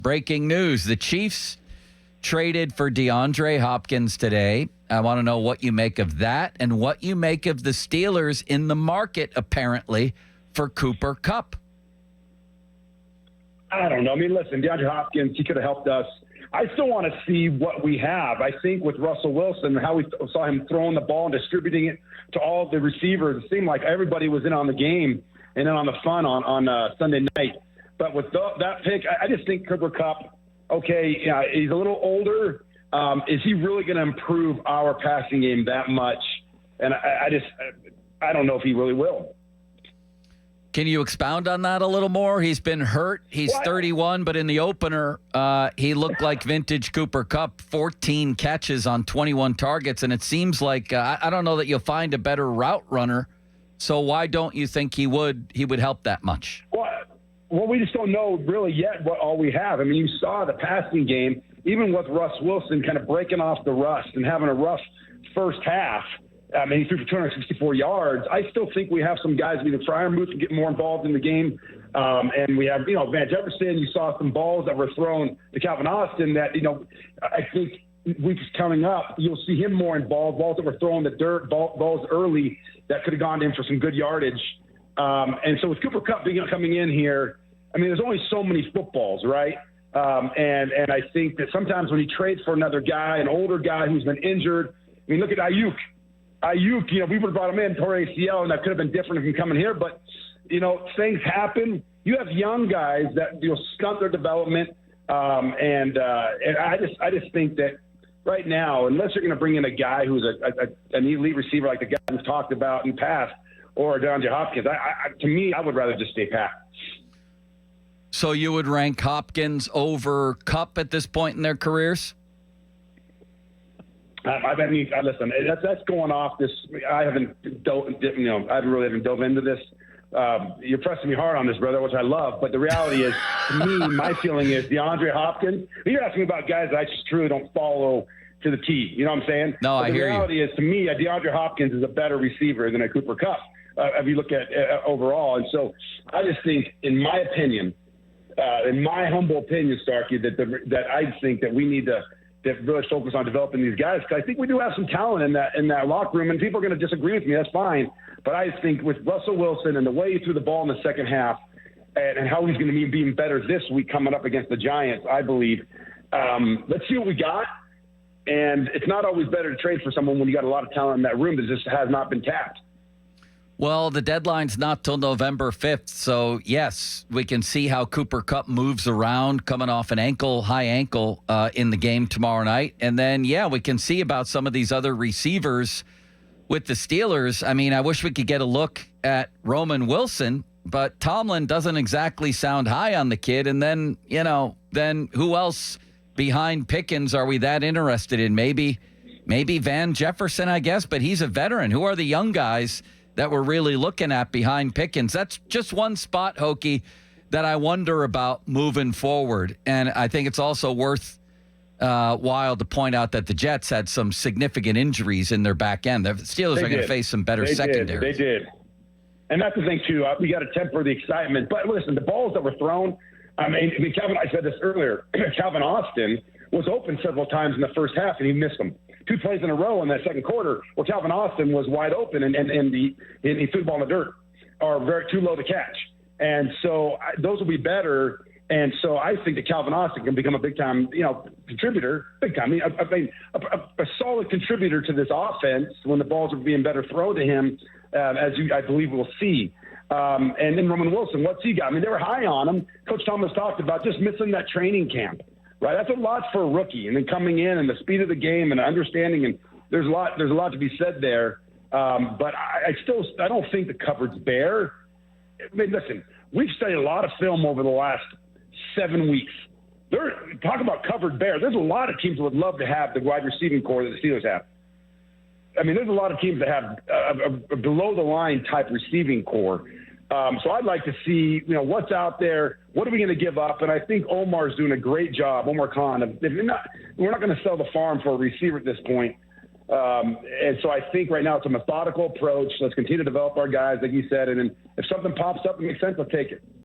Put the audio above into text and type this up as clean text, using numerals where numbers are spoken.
Breaking news. The Chiefs traded for DeAndre Hopkins today. I want to know what you make of that and what you make of the Steelers in the market, apparently, for Cooper Kupp. I don't know. I mean, listen, DeAndre Hopkins, he could have helped us. I still want to see what we have. I think with Russell Wilson, how we saw him throwing the ball and distributing it to all the receivers, it seemed like everybody was in on the game and in on the fun on Sunday night. But with that pick, I just think Cooper Kupp, okay, he's a little older. Is he really going to improve our passing game that much? And I don't know if he really will. Can you expound on that a little more? He's been hurt. He's 31, but in the opener, he looked like vintage Cooper Kupp, 14 catches on 21 targets, and it seems like I don't know that you'll find a better route runner. So why don't you think he would help that much? Well, we just don't know really yet what all we have. I mean, you saw the passing game, even with Russ Wilson kind of breaking off the rust and having a rough first half. I mean, he threw for 264 yards. I still think we have some guys. I mean, the Fryermuth to get more involved in the game. And we have, Van Jefferson. You saw some balls that were thrown to Calvin Austin that, I think weeks coming up, you'll see him more involved. Balls that were thrown in the dirt, balls early that could have gone in for some good yardage. And so with Cooper Kupp coming in here, I mean, there's only so many footballs, right? And I think that sometimes when he trades for another guy, an older guy who's been injured, I mean, look at Ayuk. Ayuk, we would have brought him in, tore ACL, and that could have been different if he coming here. But, things happen. You have young guys that stunt their development. And I just think that right now, unless you're going to bring in a guy who's an elite receiver like the guy we've talked about in the past, or DeAndre Hopkins, to me, I would rather just stay pat. So you would rank Hopkins over Kupp at this point in their careers? Listen, that's going off this. I haven't really dove into this. You're pressing me hard on this, brother, which I love. But the reality is, to me, my feeling is DeAndre Hopkins. You're asking about guys that I just truly don't follow to the T. You know what I'm saying? No, I hear you. The reality is, to me, DeAndre Hopkins is a better receiver than a Cooper Kupp if you look at overall. And so I just think, in my opinion, in my humble opinion, Starkey, that I think that we need to really focus on developing these guys, because I think we do have some talent in that locker room, and people are going to disagree with me. That's fine. But I just think with Russell Wilson and the way he threw the ball in the second half and how he's going to be being better this week coming up against the Giants, I believe. Let's see what we got. And it's not always better to trade for someone when you got a lot of talent in that room that just has not been tapped. Well, the deadline's not till November 5th, so yes, we can see how Cooper Kupp moves around coming off an high ankle in the game tomorrow night. And then, we can see about some of these other receivers with the Steelers. I mean, I wish we could get a look at Roman Wilson, but Tomlin doesn't exactly sound high on the kid. And then, then who else behind Pickens are we that interested in? Maybe Van Jefferson, I guess, but he's a veteran. Who are the young guys that we're really looking at behind Pickens? That's just one spot, Hokie, that I wonder about moving forward. And I think it's also worth while to point out that the Jets had some significant injuries in their back end. The Steelers are going to face some better secondaries. They did. And that's the thing, too. We got to temper the excitement. But listen, the balls that were thrown, I said this earlier, Calvin Austin was open several times in the first half, and he missed them. 2 plays in a row in that second quarter where Calvin Austin was wide open and he threw the ball in the dirt or too low to catch. And so those will be better. And so I think that Calvin Austin can become a big-time, contributor, big-time. A solid contributor to this offense when the balls are being better thrown to him, I believe we'll see. And then Roman Wilson, what's he got? I mean, they were high on him. Coach Thomas talked about just missing that training camp. Right, that's a lot for a rookie, and then coming in and the speed of the game and understanding, and there's a lot to be said there. But I don't think the cupboard's bare. I mean, listen, we've studied a lot of film over the last 7 weeks. Talk about cupboard bare. There's a lot of teams that would love to have the wide receiving core that the Steelers have. I mean, there's a lot of teams that have a below the line type receiving core. So I'd like to see, what's out there. What are we going to give up? And I think Omar's doing a great job, Omar Khan. We're not going to sell the farm for a receiver at this point. And so I think right now it's a methodical approach. Let's continue to develop our guys, like you said. And then if something pops up that makes sense, I'll take it.